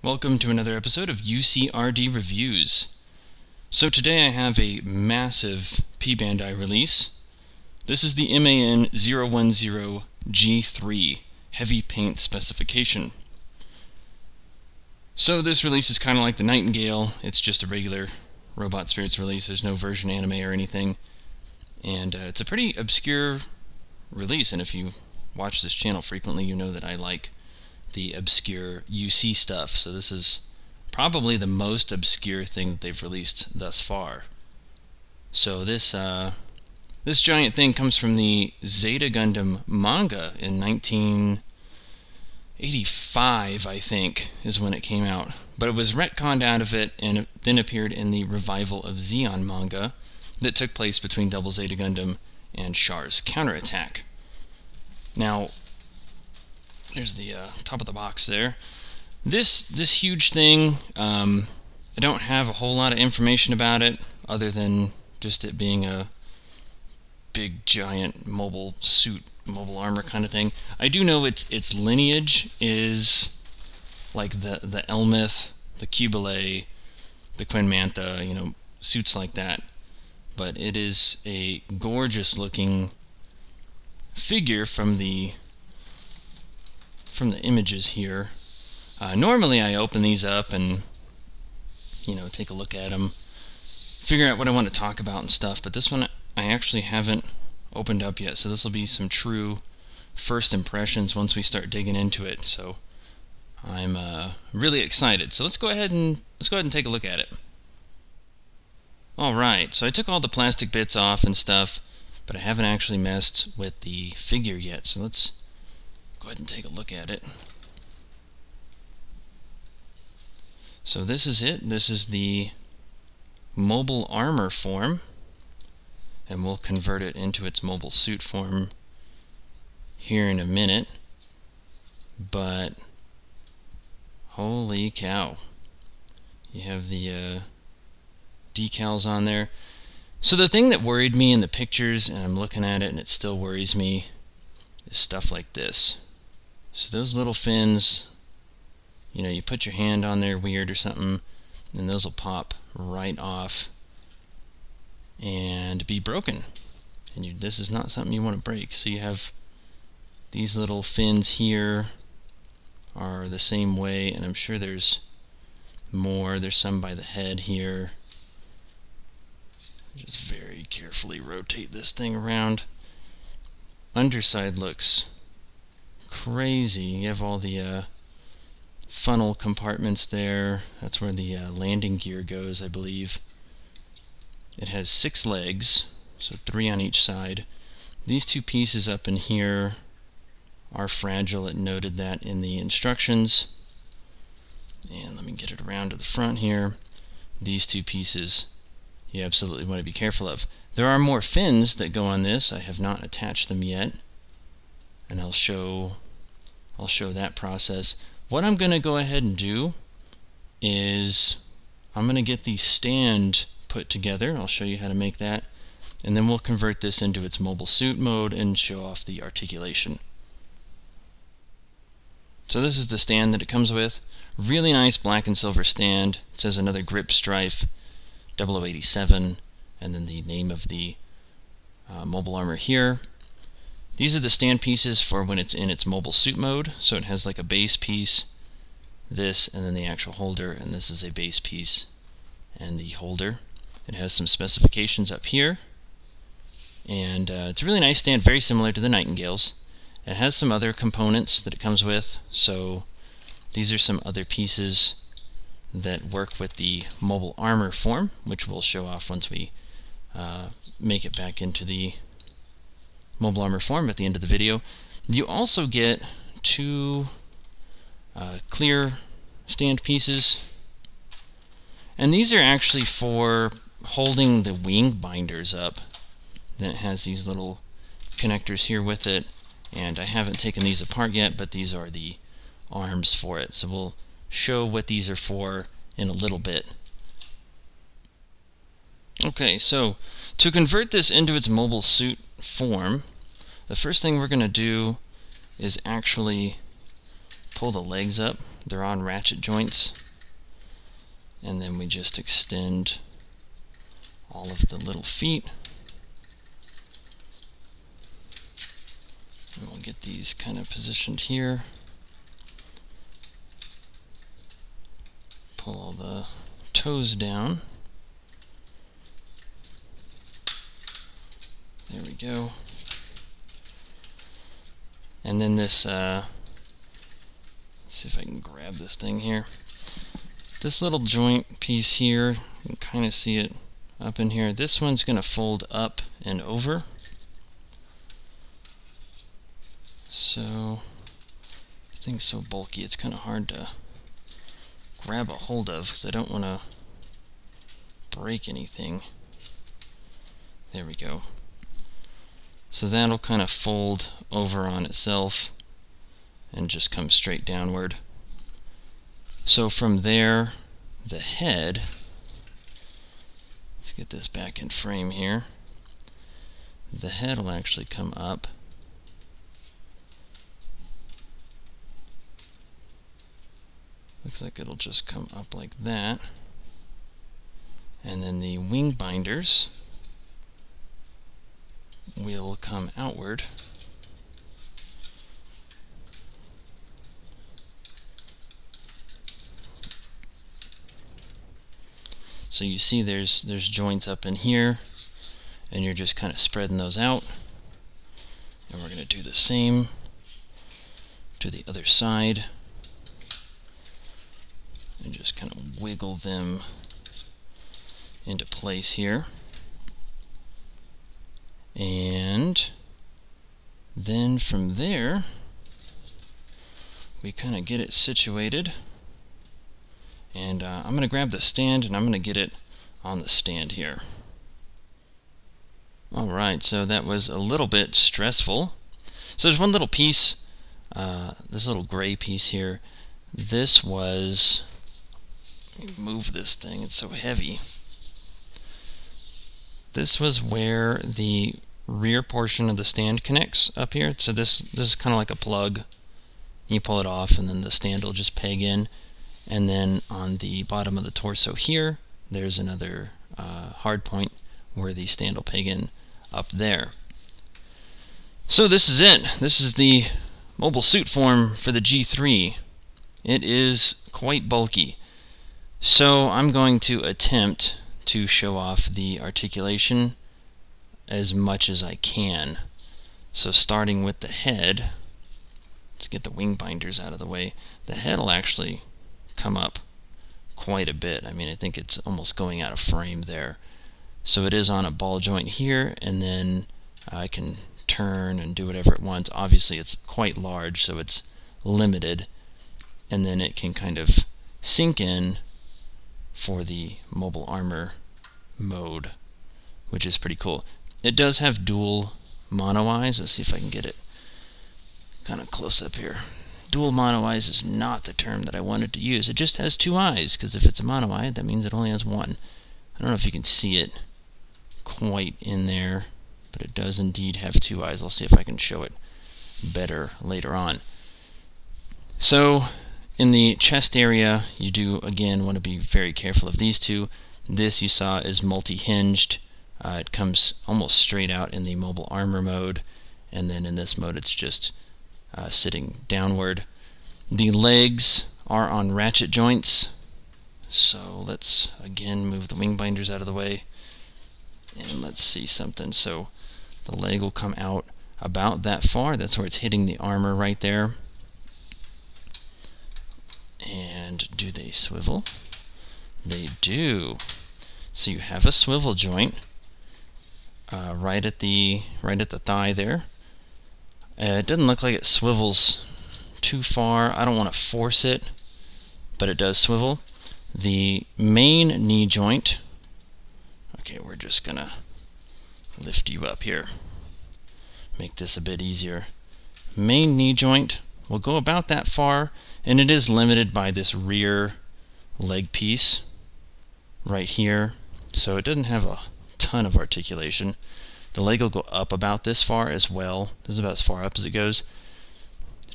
Welcome to another episode of UCRD Reviews. So today I have a massive P-Bandai release. This is the MAN-010 G-3 Heavy Paint Specification. So this release is kind of like the Nightingale. It's just a regular Robot Spirits release. There's no version anime or anything. And it's a pretty obscure release, and if you watch this channel frequently, you know that I like the obscure UC stuff. So this is probably the most obscure thing that they've released thus far. So this giant thing comes from the Zeta Gundam manga in 1985, I think, is when it came out. But it was retconned out of it, and it then appeared in the revival of Zeon manga that took place between Double Zeta Gundam and Char's Counterattack. Now, there's the top of the box there. This huge thing, I don't have a whole lot of information about it, other than just it being a big, giant mobile suit, mobile armor kind of thing. I do know its lineage is like the Elmith, the Cubile, the Queen Mantha, you know, suits like that. But it is a gorgeous looking figure from the images here. Normally I open these up and, you know, take a look at them, figure out what I want to talk about and stuff, but this one I actually haven't opened up yet, so this will be some true first impressions once we start digging into it. So I'm really excited. So let's go ahead and take a look at it. Alright, so I took all the plastic bits off and stuff, but I haven't actually messed with the figure yet, so let's go ahead and take a look at it. So this is it. This is the mobile armor form, and we'll convert it into its mobile suit form here in a minute. But holy cow, you have the decals on there. So the thing that worried me in the pictures, and I'm looking at it and it still worries me, is stuff like this. So those little fins, you know, you put your hand on there weird or something, and those will pop right off and be broken. And this is not something you want to break. So you have these little fins here are the same way, and I'm sure there's more. There's some by the head here. Just very carefully rotate this thing around. Underside looks crazy. You have all the funnel compartments there. That's where the landing gear goes, I believe. It has 6 legs, so 3 on each side. These 2 pieces up in here are fragile. It noted that in the instructions. And let me get it around to the front here. These 2 pieces you absolutely want to be careful of. There are more fins that go on this. I have not attached them yet, and I'll show that process. What I'm going to go ahead and do is I'm going to get the stand put together. I'll show you how to make that, and then we'll convert this into its mobile suit mode and show off the articulation. So this is the stand that it comes with. Really nice black and silver stand. It says another grip stripe 0087, and then the name of the mobile armor here. These are the stand pieces for when it's in its mobile suit mode. So it has like a base piece, this, and then the actual holder, and this is a base piece and the holder. It has some specifications up here, and it's a really nice stand, very similar to the Nightingales. It has some other components that it comes with, so these are some other pieces that work with the mobile armor form, which we'll show off once we make it back into the mobile armor form at the end of the video. You also get 2 clear stand pieces, and these are actually for holding the wing binders up. Then it has these little connectors here with it, and I haven't taken these apart yet, but these are the arms for it. So we'll show what these are for in a little bit. Okay, so to convert this into its mobile suit form, the first thing we're going to do is actually pull the legs up. They're on ratchet joints. And then we just extend all of the little feet. And we'll get these kind of positioned here. Pull all the toes down. There we go. And then this, let's see if I can grab this thing here. This little joint piece here, you can kind of see it up in here. This one's going to fold up and over. So, this thing's so bulky, it's kind of hard to grab a hold of because I don't want to break anything. There we go. So that'll kind of fold over on itself and just come straight downward. So from there, the head, let's get this back in frame here. The head will actually come up. Looks like it'll just come up like that. And then the wing binders will come outward. So you see there's joints up in here, and you're just kind of spreading those out. And we're going to do the same to the other side. And just kind of wiggle them into place here. And then from there, we kind of get it situated. And I'm going to grab the stand and I'm going to get it on the stand here. Alright, so that was a little bit stressful. So there's one little piece, this little gray piece here. This was, let me move this thing, it's so heavy. This was where the rear portion of the stand connects up here. So this is kind of like a plug. You pull it off and then the stand will just peg in. And then on the bottom of the torso here, there's another hard point where the stand will peg in up there. So this is it. This is the mobile suit form for the G-3. It is quite bulky. So I'm going to attempt to show off the articulation as much as I can. So starting with the head, let's get the wing binders out of the way. The head will actually come up quite a bit. I mean, I think it's almost going out of frame there. So it is on a ball joint here, and then I can turn and do whatever it wants. Obviously it's quite large, so it's limited, and then it can kind of sink in for the mobile armor mode, which is pretty cool. It does have dual mono eyes. Let's see if I can get it kind of close up here. Dual mono eyes is not the term that I wanted to use. It just has two eyes, because if it's a mono eye, that means it only has one. I don't know if you can see it quite in there, but it does indeed have two eyes. I'll see if I can show it better later on. So in the chest area, you do again want to be very careful of these two. This you saw is multi-hinged. It comes almost straight out in the mobile armor mode, and then in this mode it's just sitting downward. The legs are on ratchet joints, so let's again move the wing binders out of the way, and let's see something. So the leg will come out about that far. That's where it's hitting the armor right there. And do they swivel? They do. So you have a swivel joint right at the thigh there. It doesn't look like it swivels too far. I don't want to force it, but it does swivel. The main knee joint, okay, we're just gonna lift you up here, make this a bit easier. Main knee joint will go about that far, and it is limited by this rear leg piece right here, so it doesn't have a ton of articulation. The leg will go up about this far as well. This is about as far up as it goes.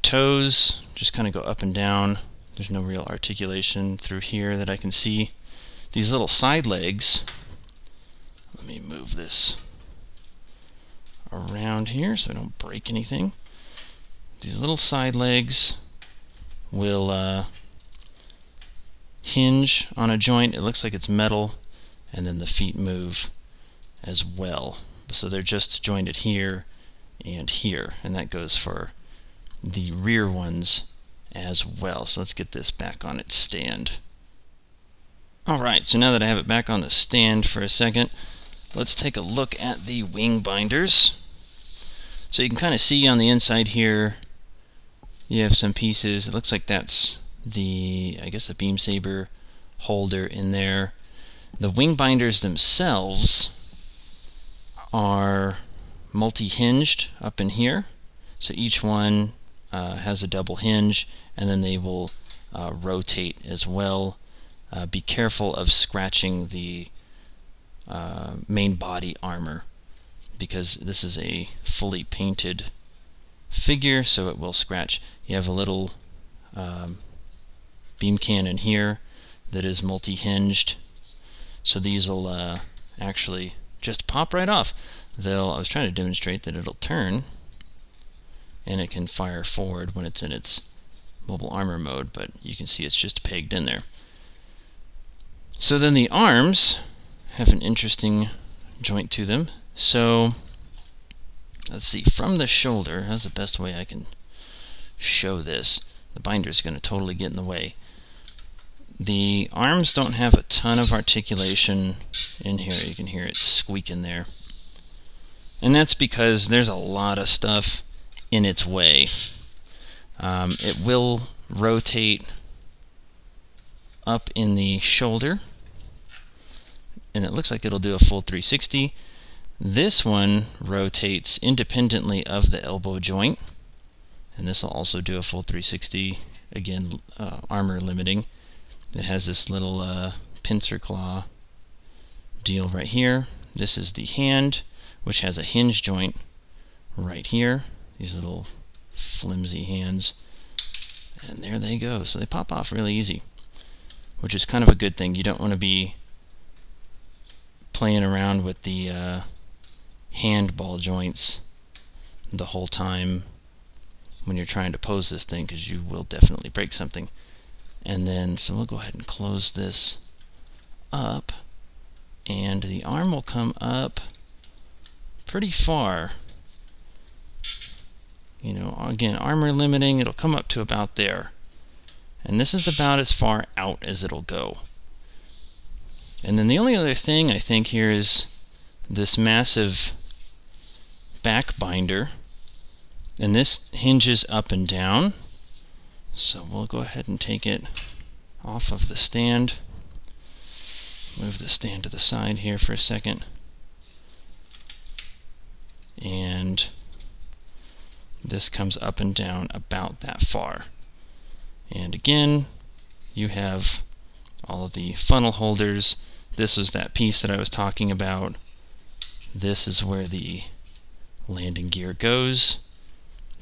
toes just kind of go up and down. There's no real articulation through here that I can see. These little side legs, let me move this around here so I don't break anything. These little side legs will hinge on a joint. It looks like it's metal, and then the feet move as well. So they're just jointed here and here, and that goes for the rear ones as well. So let's get this back on its stand. Alright, so now that I have it back on the stand for a second, let's take a look at the wing binders. So you can kind of see on the inside here, you have some pieces. It looks like that's the, I guess, the beam saber holder in there. The wing binders themselves are multi-hinged up in here. So each one has a double hinge, and then they will rotate as well. Be careful of scratching the main body armor, because this is a fully painted figure, so it will scratch. You have a little beam cannon here that is multi-hinged, so these will actually just pop right off. I was trying to demonstrate that it'll turn and it can fire forward when it's in its mobile armor mode, but you can see it's just pegged in there. So then the arms have an interesting joint to them. So let's see, from the shoulder, that's the best way I can show this. The binder is going to totally get in the way. The arms don't have a ton of articulation in here. You can hear it squeaking there. And that's because there's a lot of stuff in its way. It will rotate up in the shoulder, and it looks like it'll do a full 360. This one rotates independently of the elbow joint, and this will also do a full 360. Again, armor limiting. It has this little pincer claw deal right here. This is the hand, which has a hinge joint right here. These little flimsy hands, and there they go. So they pop off really easy, which is kind of a good thing. You don't want to be playing around with the hand ball joints the whole time when you're trying to pose this thing, because you will definitely break something. And then, so we'll go ahead and close this up, and the arm will come up pretty far. You know, again, armor limiting, it'll come up to about there. And this is about as far out as it'll go. And then the only other thing I think here is this massive back binder. And this hinges up and down. So we'll go ahead and take it off of the stand. Move the stand to the side here for a second. And this comes up and down about that far. And again, you have all of the funnel holders. This is that piece that I was talking about. This is where the landing gear goes.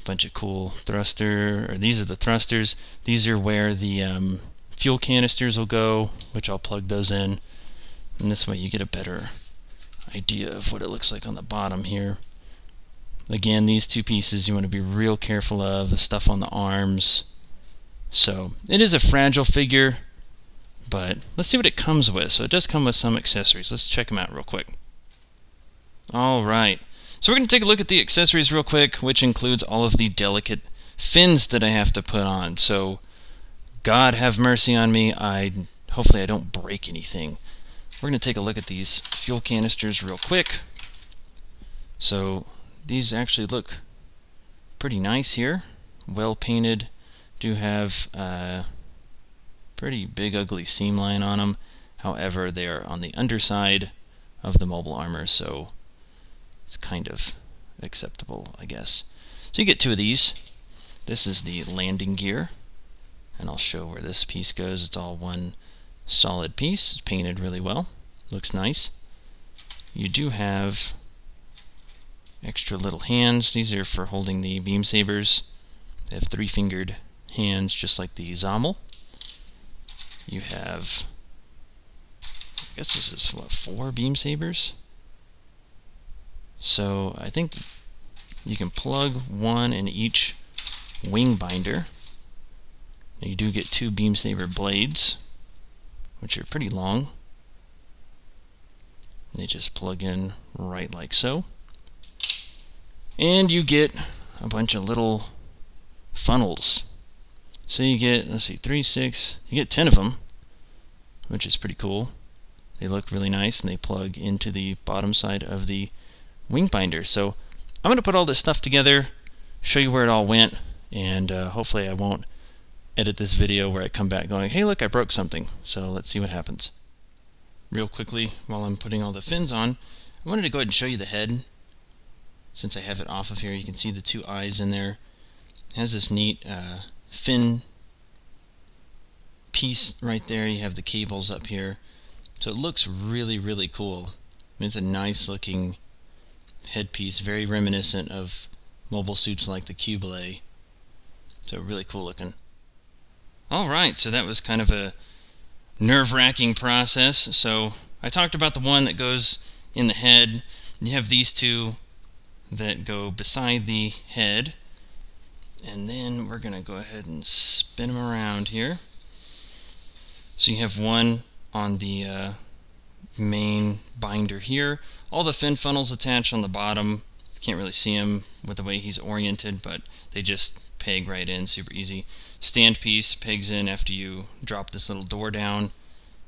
A bunch of cool these are the thrusters. These are where the fuel canisters will go, which I'll plug those in. And this way you get a better idea of what it looks like on the bottom here. Again, these two pieces you want to be real careful of, the stuff on the arms. So it is a fragile figure, but let's see what it comes with. So it does come with some accessories. Let's check them out real quick. Alright, so we're going to take a look at the accessories real quick, which includes all of the delicate fins that I have to put on. So God have mercy on me, hopefully I don't break anything. We're going to take a look at these fuel canisters real quick. So these actually look pretty nice here, well painted, do have a pretty big ugly seam line on them. However, they are on the underside of the mobile armor, so it's kind of acceptable, I guess. So you get two of these. This is the landing gear, and I'll show where this piece goes. It's all one solid piece. It's painted really well. Looks nice. You do have extra little hands. These are for holding the beam sabers They have three-fingered hands just like the Zommel. You have, I guess this is what, 4 beam sabers? So I think you can plug one in each wing binder. You do get 2 beam saber blades, which are pretty long. They just plug in right like so. And you get a bunch of little funnels. So you get, let's see, 3, 6, you get 10 of them, which is pretty cool. They look really nice and they plug into the bottom side of the wing binder. So I'm going to put all this stuff together, show you where it all went, and hopefully I won't edit this video where I come back going, hey look, I broke something. So let's see what happens. Real quickly, while I'm putting all the fins on, I wanted to go ahead and show you the head. Since I have it off of here, you can see the 2 eyes in there. It has this neat fin piece right there. You have the cables up here. So it looks really, really cool. I mean, it's a nice looking headpiece, very reminiscent of mobile suits like the Ge-Drei. So really cool looking. Alright, so that was kind of a nerve-wracking process. So I talked about the one that goes in the head. You have these 2 that go beside the head, and then we're going to go ahead and spin them around here. So you have one on the main binder here. All the fin funnels attached on the bottom. Can't really see them with the way he's oriented, but they just peg right in, super easy. Stand piece pegs in after you drop this little door down,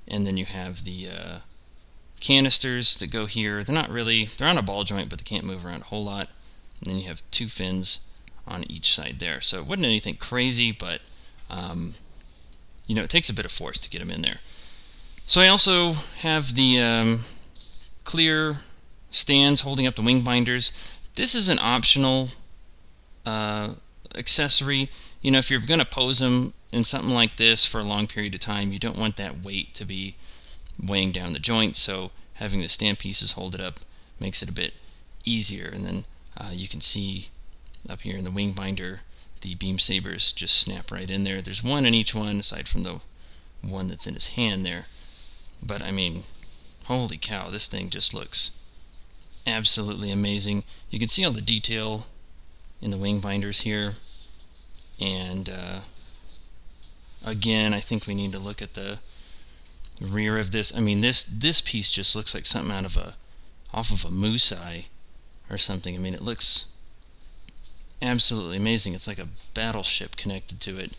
and then you have the canisters that go here. They're on a ball joint, but they can't move around a whole lot. And then you have 2 fins on each side there. So it wasn't anything crazy, but you know, it takes a bit of force to get them in there. So I also have the clear stands holding up the wing binders. This is an optional accessory. You know, if you're going to pose them in something like this for a long period of time, you don't want that weight to be weighing down the joint, so having the stand pieces hold it up makes it a bit easier. And then you can see up here in the wing binder, the beam sabers just snap right in there. There's 1 in each one, aside from the one that's in his hand there. But I mean, holy cow, this thing just looks absolutely amazing. You can see all the detail in the wing binders here. And again, I think we need to look at the rear of this. I mean, this piece just looks like something off of a moose eye or something. I mean, it looks absolutely amazing. It's like a battleship connected to it.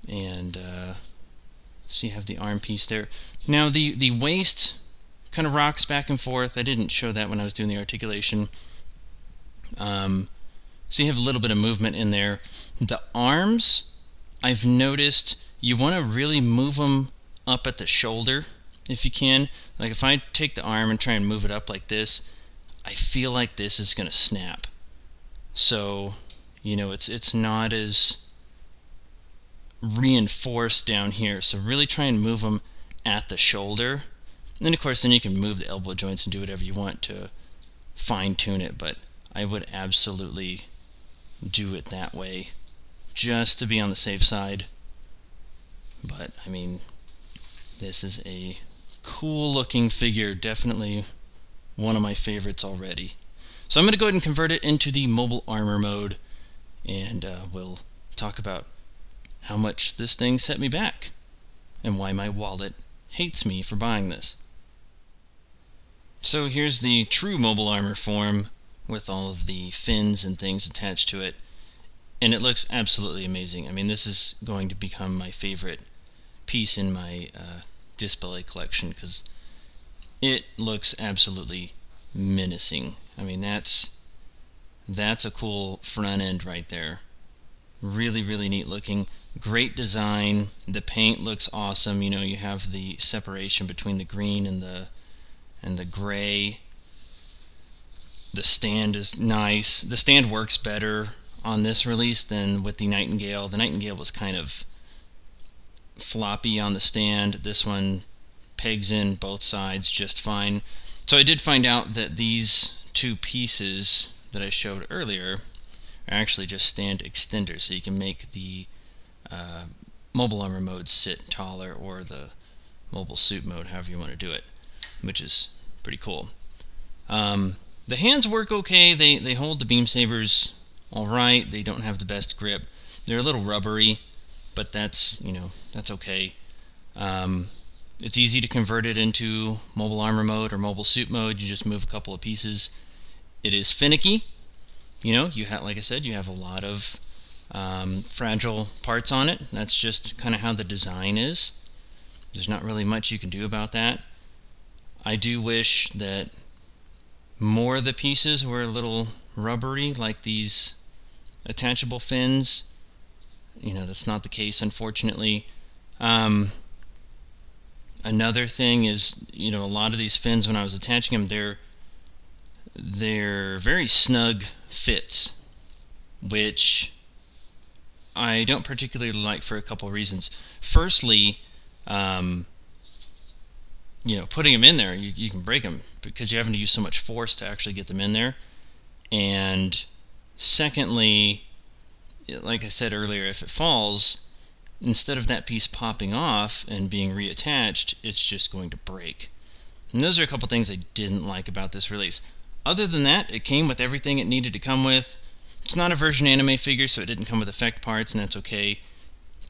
And so you have the arm piece there. Now the waist kind of rocks back and forth. I didn't show that when I was doing the articulation. So you have a little bit of movement in there. The arms, I've noticed you want to really move them up at the shoulder if you can. Like if I take the arm and try and move it up like this, I feel like this is going to snap. So, you know, it's not as reinforced down here. So really try and move them at the shoulder. And then of course then you can move the elbow joints and do whatever you want to fine tune it, but I would absolutely do it that way just to be on the safe side. But I mean, this is a cool looking figure, definitely one of my favorites already. So I'm going to go ahead and convert it into the mobile armor mode, and we'll talk about how much this thing set me back and why my wallet hates me for buying this. So here's the true mobile armor form with all of the fins and things attached to it, and it looks absolutely amazing. I mean, this is going to become my favorite piece in my display collection because it looks absolutely menacing. I mean, that's a cool front end right there. Really, really neat looking. Great design. The paint looks awesome. You know, you have the separation between the green and the gray. The stand is nice. The stand works better on this release than with the Nightingale. The Nightingale was kind of floppy on the stand. This one pegs in both sides just fine. So I did find out that these 2 pieces that I showed earlier are actually just stand extenders, so you can make the mobile armor mode sit taller, or the mobile suit mode, however you want to do it, which is pretty cool. The hands work okay. They hold the beam sabers all right. They don't have the best grip. They're a little rubbery, but that's okay. It's easy to convert it into mobile armor mode or mobile suit mode. You just move a couple of pieces. It is finicky. Like I said, you have a lot of fragile parts on it. That's just kind of how the design is. There's not really much you can do about that. I do wish that more of the pieces were a little rubbery, like these attachable fins. That's not the case, unfortunately. Another thing is, a lot of these fins, when I was attaching them, they're very snug fits, which I don't particularly like for a couple of reasons. Firstly, putting them in there, you can break them because you're having to use so much force to actually get them in there. And secondly, like I said earlier, if it falls, instead of that piece popping off and being reattached, it's just going to break. And those are a couple things I didn't like about this release. Other than that, it came with everything it needed to come with. It's not a version anime figure, so it didn't come with effect parts, and that's okay.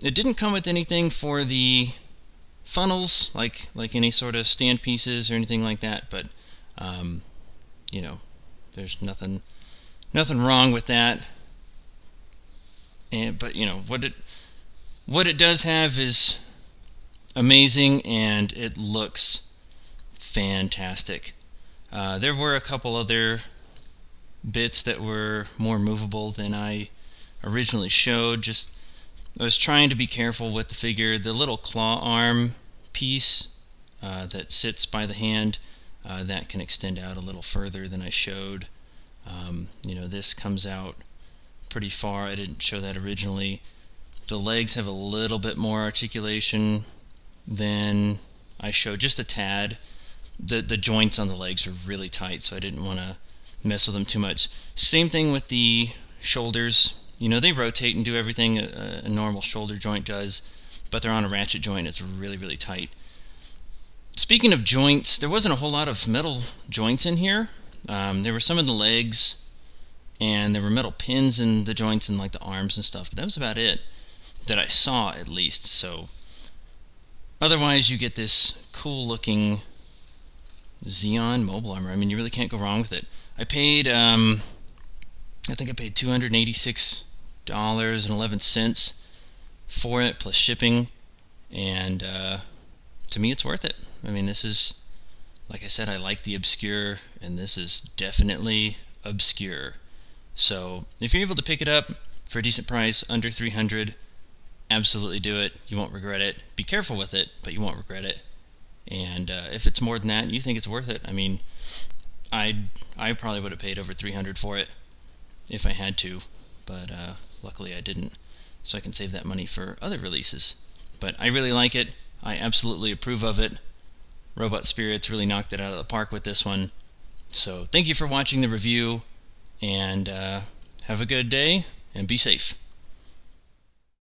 It didn't come with anything for the funnels, like any sort of stand pieces or anything like that, but there's nothing wrong with that. But what it does have is amazing, and it looks fantastic. There were a couple other bits that were more movable than I originally showed. I was trying to be careful with the figure. The little claw arm piece that sits by the hand, that can extend out a little further than I showed. This comes out pretty far. I didn't show that originally. The legs have a little bit more articulation than I showed, just a tad. The joints on the legs are really tight, so I didn't want to mess with them too much. Same thing with the shoulders. They rotate and do everything a normal shoulder joint does, but they're on a ratchet joint. It's really, really tight. Speaking of joints, there wasn't a whole lot of metal joints in here. There were some in the legs, and there were metal pins in the joints and like the arms and stuff, but that was about it that I saw, at least. So otherwise, you get this cool looking Zeon mobile armor. I mean, you really can't go wrong with it. I paid I think I paid $286.11 for it, plus shipping, and to me it's worth it. I mean, this is, like I said, I like the obscure, and this is definitely obscure. So if you're able to pick it up for a decent price, under $300, absolutely do it. You won't regret it. Be careful with it, but you won't regret it. And if it's more than that and you think it's worth it, I mean, I probably would have paid over $300 for it if I had to, but luckily I didn't, so I can save that money for other releases. But I really like it. I absolutely approve of it. Robot Spirits really knocked it out of the park with this one. So thank you for watching the review, and have a good day, and be safe.